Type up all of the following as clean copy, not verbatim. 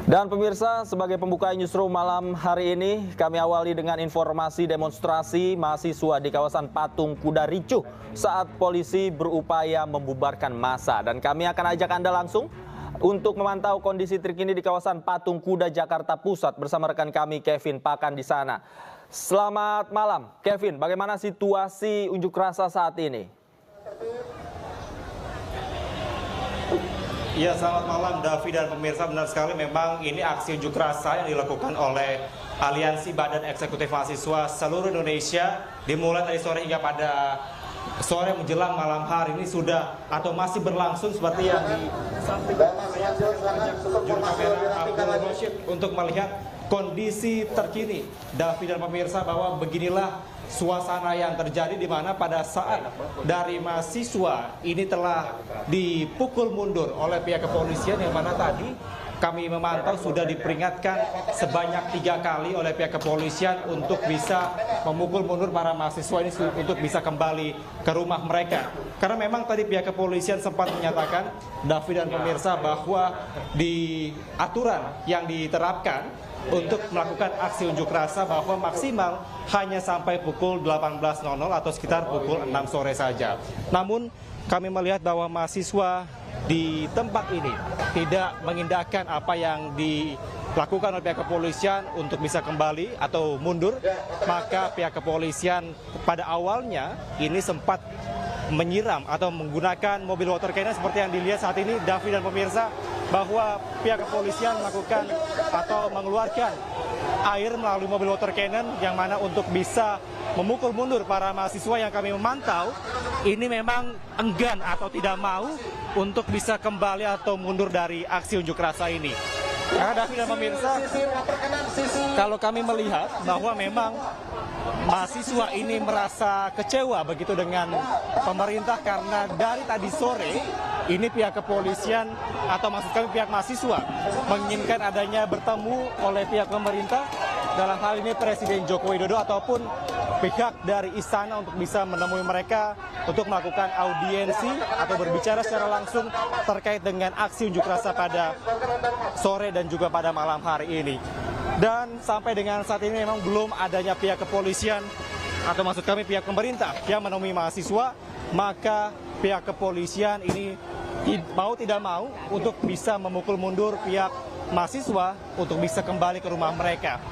Dan pemirsa, sebagai pembuka newsroom malam hari ini, kami awali dengan informasi demonstrasi mahasiswa di kawasan Patung Kuda ricuh saat polisi berupaya membubarkan massa. Dan kami akan ajak Anda langsung untuk memantau kondisi terkini di kawasan Patung Kuda Jakarta Pusat bersama rekan kami Kevin Pakan di sana. Selamat malam, Kevin. Bagaimana situasi unjuk rasa saat ini? Ya, selamat malam Davi dan pemirsa. Benar sekali, memang ini aksi unjuk rasa yang dilakukan oleh Aliansi Badan Eksekutif Mahasiswa seluruh Indonesia dimulai tadi sore hingga pada sore menjelang malam hari ini sudah atau masih berlangsung seperti yang disampaikan juru kamera Abdul Rashid untuk melihat kondisi terkini Davi dan pemirsa bahwa beginilah suasana yang terjadi di mana pada saat dari mahasiswa ini telah dipukul mundur oleh pihak kepolisian, yang mana tadi kami memantau sudah diperingatkan sebanyak 3 kali oleh pihak kepolisian untuk bisa memukul mundur para mahasiswa ini untuk bisa kembali ke rumah mereka. Karena memang tadi pihak kepolisian sempat menyatakan, Davi dan pemirsa, bahwa di aturan yang diterapkan untuk melakukan aksi unjuk rasa bahwa maksimal hanya sampai pukul 18.00 atau sekitar pukul 6 sore saja. Namun kami melihat bahwa mahasiswa di tempat ini tidak mengindahkan apa yang dilakukan oleh pihak kepolisian untuk bisa kembali atau mundur. Maka pihak kepolisian pada awalnya ini sempat menyiram atau menggunakan mobil water cannon seperti yang dilihat saat ini, Davi dan pemirsa, bahwa pihak kepolisian melakukan atau mengeluarkan air melalui mobil water cannon yang mana untuk bisa memukul mundur para mahasiswa yang kami memantau ini memang enggan atau tidak mau untuk bisa kembali atau mundur dari aksi unjuk rasa ini. Karena Davi dan pemirsa, kalau kami melihat bahwa memang mahasiswa ini merasa kecewa begitu dengan pemerintah karena dari tadi sore ini pihak kepolisian atau maksud kami pihak mahasiswa menginginkan adanya bertemu oleh pihak pemerintah, dalam hal ini Presiden Joko Widodo ataupun pihak dari istana untuk bisa menemui mereka untuk melakukan audiensi atau berbicara secara langsung terkait dengan aksi unjuk rasa pada sore dan juga pada malam hari ini. Dan sampai dengan saat ini memang belum adanya pihak kepolisian atau maksud kami pihak pemerintah yang menemui mahasiswa, maka pihak kepolisian ini mau tidak mau untuk bisa memukul mundur pihak mahasiswa untuk bisa kembali ke rumah mereka.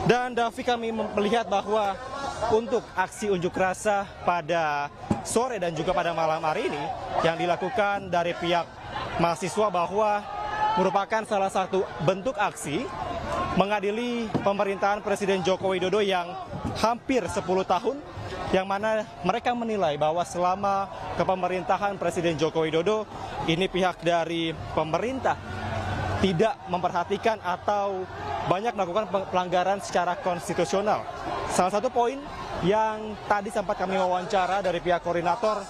Dan Davi, kami melihat bahwa untuk aksi unjuk rasa pada sore dan juga pada malam hari ini yang dilakukan dari pihak mahasiswa bahwa merupakan salah satu bentuk aksi mengadili pemerintahan Presiden Joko Widodo yang hampir 10 tahun, yang mana mereka menilai bahwa selama kepemerintahan Presiden Joko Widodo ini pihak dari pemerintah tidak memperhatikan atau banyak melakukan pelanggaran secara konstitusional. Salah satu poin yang tadi sempat kami wawancara dari pihak koordinator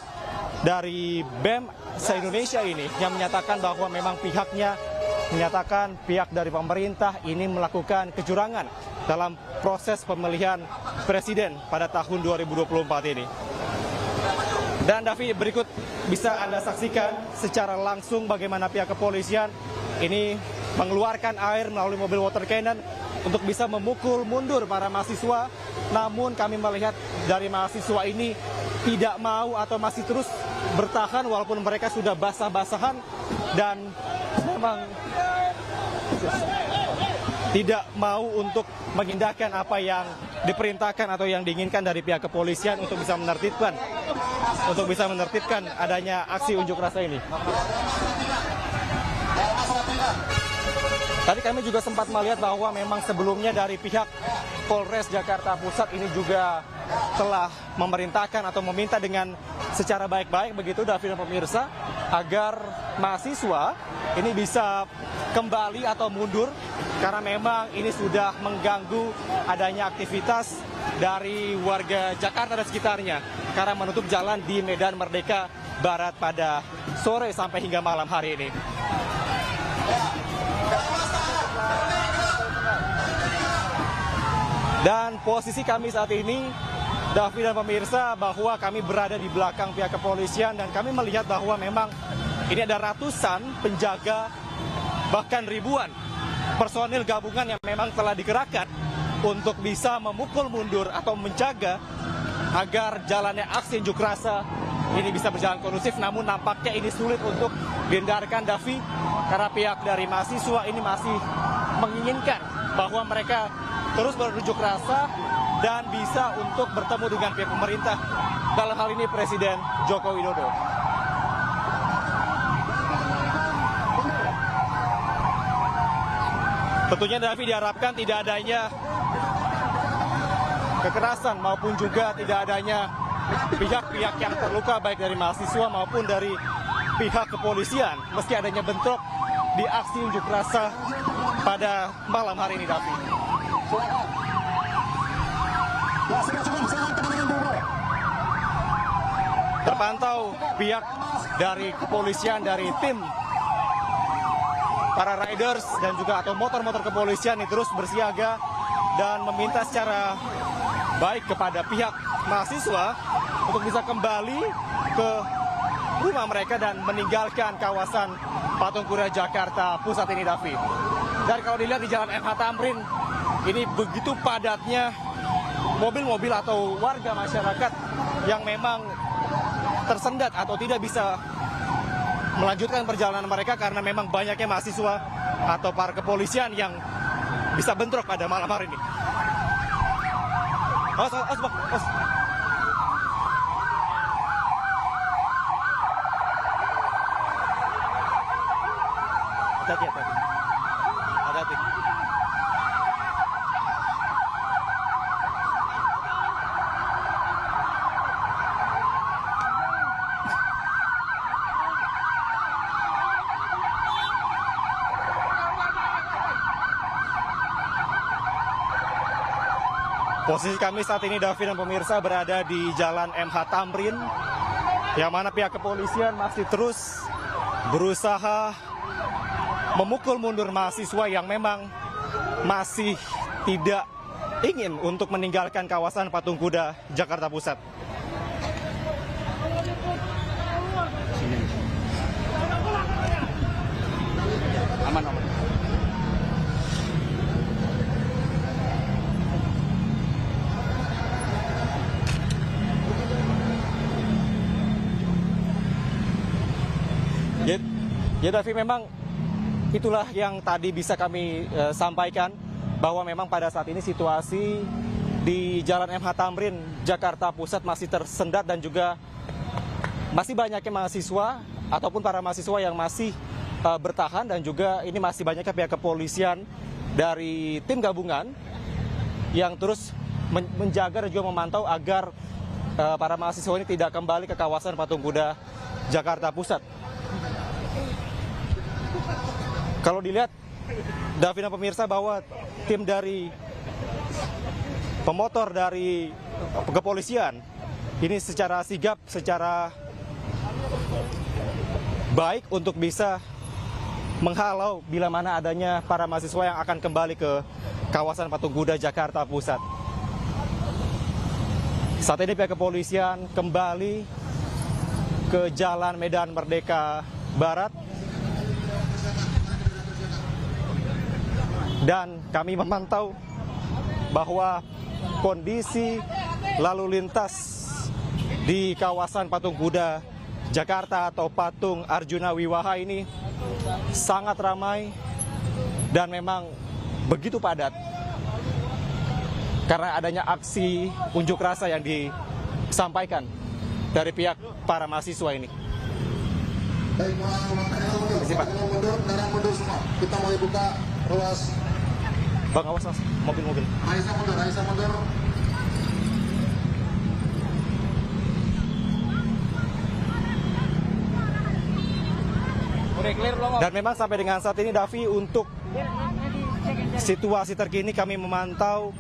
dari BEM se-Indonesia ini yang menyatakan bahwa memang pihaknya menyatakan pihak dari pemerintah ini melakukan kecurangan dalam proses pemilihan presiden pada tahun 2024 ini. Dan Davi, berikut bisa Anda saksikan secara langsung bagaimana pihak kepolisian ini mengeluarkan air melalui mobil water cannon untuk bisa memukul mundur para mahasiswa. Namun kami melihat dari mahasiswa ini tidak mau atau masih terus bertahan walaupun mereka sudah basah-basahan dan memang tidak mau untuk mengindahkan apa yang diperintahkan atau yang diinginkan dari pihak kepolisian untuk bisa menertibkan adanya aksi unjuk rasa ini. Tadi kami juga sempat melihat bahwa memang sebelumnya dari pihak Polres Jakarta Pusat ini juga telah memerintahkan atau meminta dengan secara baik-baik begitu, Davi dan pemirsa, agar mahasiswa ini bisa kembali atau mundur karena memang ini sudah mengganggu adanya aktivitas dari warga Jakarta dan sekitarnya karena menutup jalan di Medan Merdeka Barat pada sore sampai hingga malam hari ini. Dan posisi kami saat ini, Davi dan pemirsa, bahwa kami berada di belakang pihak kepolisian dan kami melihat bahwa memang ini ada ratusan penjaga, bahkan ribuan personil gabungan yang memang telah dikerahkan untuk bisa memukul mundur atau menjaga agar jalannya aksi unjuk rasa ini bisa berjalan kondusif. Namun nampaknya ini sulit untuk dihindarkan, Davi, karena pihak dari mahasiswa ini masih menginginkan bahwa mereka terus berunjuk rasa dan bisa untuk bertemu dengan pihak pemerintah, dalam hal ini Presiden Joko Widodo. Tentunya, Davi, diharapkan tidak adanya kekerasan maupun juga tidak adanya pihak-pihak yang terluka, baik dari mahasiswa maupun dari pihak kepolisian, meski adanya bentrok di aksi unjuk rasa pada malam hari ini, Davi. Terpantau pihak dari kepolisian, dari tim para riders dan juga atau motor-motor kepolisian ini terus bersiaga dan meminta secara baik kepada pihak mahasiswa untuk bisa kembali ke rumah mereka dan meninggalkan kawasan Patung Kuda Jakarta Pusat ini, Davi. Dan kalau dilihat di Jalan MH Tamrin, ini begitu padatnya mobil-mobil atau warga masyarakat yang memang tersendat atau tidak bisa melanjutkan perjalanan mereka karena memang banyaknya mahasiswa atau para kepolisian yang bisa bentrok pada malam hari ini. Hati-hati. Posisi kami saat ini, Davi dan pemirsa, berada di Jalan MH Tamrin, yang mana pihak kepolisian masih terus berusaha memukul mundur mahasiswa yang memang masih tidak ingin untuk meninggalkan kawasan Patung Kuda Jakarta Pusat. Aman. Ya, Davi, memang itulah yang tadi bisa kami sampaikan, bahwa memang pada saat ini situasi di Jalan MH Tamrin, Jakarta Pusat masih tersendat dan juga masih banyaknya mahasiswa ataupun para mahasiswa yang masih bertahan, dan juga ini masih banyaknya pihak kepolisian dari tim gabungan yang terus menjaga dan juga memantau agar para mahasiswa ini tidak kembali ke kawasan Patung Kuda Jakarta Pusat. Kalau dilihat, Davi dan pemirsa, bahwa tim dari pemotor dari kepolisian ini secara sigap, secara baik untuk bisa menghalau bila mana adanya para mahasiswa yang akan kembali ke kawasan Patung Kuda Jakarta Pusat. Saat ini pihak kepolisian kembali ke Jalan Medan Merdeka Barat. Dan kami memantau bahwa kondisi lalu lintas di kawasan Patung Kuda Jakarta atau Patung Arjuna Wiwaha ini sangat ramai dan memang begitu padat karena adanya aksi unjuk rasa yang disampaikan dari pihak para mahasiswa ini. Baik, mundur semua. Kita mulai buka ruas. Bang, awas mobil-mobil. Raisa mundur. Dan memang sampai dengan saat ini, Davi, untuk situasi terkini kami memantau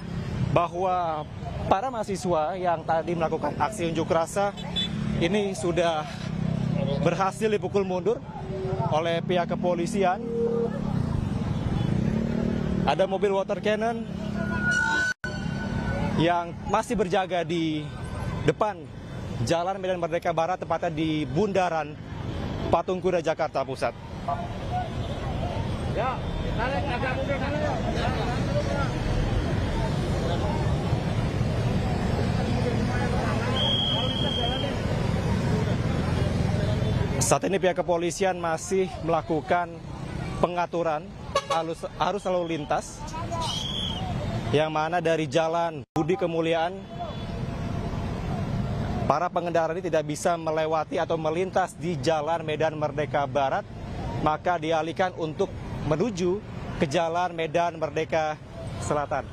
bahwa para mahasiswa yang tadi melakukan aksi unjuk rasa ini sudah berhasil dipukul mundur oleh pihak kepolisian. Ada mobil water cannon yang masih berjaga di depan Jalan Medan Merdeka Barat, tepatnya di bundaran Patung Kuda Jakarta Pusat. Ya. Saat ini pihak kepolisian masih melakukan pengaturan arus lalu lintas yang mana dari jalan Budi Kemuliaan para pengendara ini tidak bisa melewati atau melintas di jalan Medan Merdeka Barat, maka dialihkan untuk menuju ke jalan Medan Merdeka Selatan.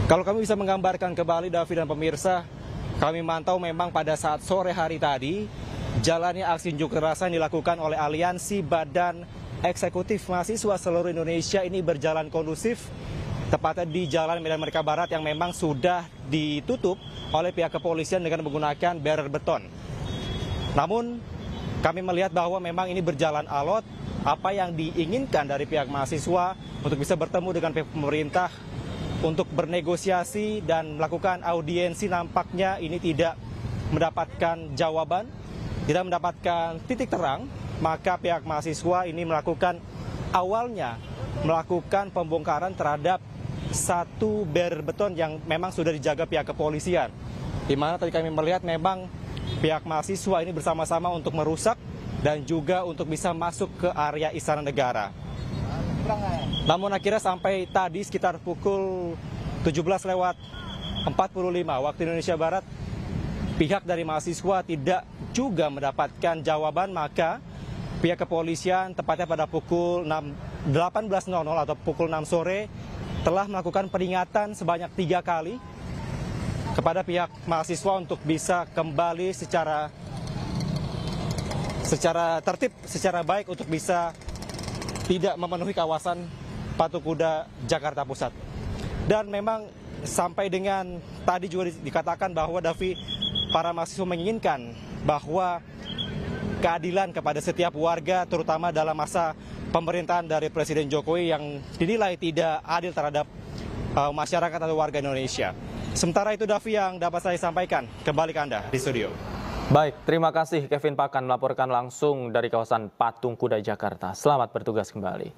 Kalau kami bisa menggambarkan kembali, Davi dan pemirsa, kami mantau memang pada saat sore hari tadi, jalannya aksi unjuk rasa yang dilakukan oleh Aliansi Badan Eksekutif Mahasiswa seluruh Indonesia ini berjalan kondusif, tepatnya di Jalan Medan Merdeka Barat yang memang sudah ditutup oleh pihak kepolisian dengan menggunakan barrier beton. Namun, kami melihat bahwa memang ini berjalan alot, apa yang diinginkan dari pihak mahasiswa untuk bisa bertemu dengan pihak pemerintah, untuk bernegosiasi dan melakukan audiensi, nampaknya ini tidak mendapatkan jawaban, tidak mendapatkan titik terang. Maka pihak mahasiswa ini awalnya melakukan pembongkaran terhadap satu barrier beton yang memang sudah dijaga pihak kepolisian. Di mana tadi kami melihat memang pihak mahasiswa ini bersama-sama untuk merusak dan juga untuk bisa masuk ke area Istana Negara. Namun akhirnya sampai tadi sekitar pukul 17:45 waktu Indonesia Barat, pihak dari mahasiswa tidak juga mendapatkan jawaban, maka pihak kepolisian tepatnya pada pukul 18.00 atau pukul 6 sore telah melakukan peringatan sebanyak 3 kali kepada pihak mahasiswa untuk bisa kembali secara tertib, secara baik untuk bisa tidak memenuhi kawasan Patung Kuda Jakarta Pusat. Dan memang sampai dengan tadi juga dikatakan bahwa Davi, para mahasiswa menginginkan bahwa keadilan kepada setiap warga, terutama dalam masa pemerintahan dari Presiden Jokowi yang dinilai tidak adil terhadap masyarakat atau warga Indonesia. Sementara itu, Davi, yang dapat saya sampaikan. Kembali ke Anda di studio. Baik, terima kasih Kevin Pakan melaporkan langsung dari kawasan Patung Kuda Jakarta. Selamat bertugas kembali.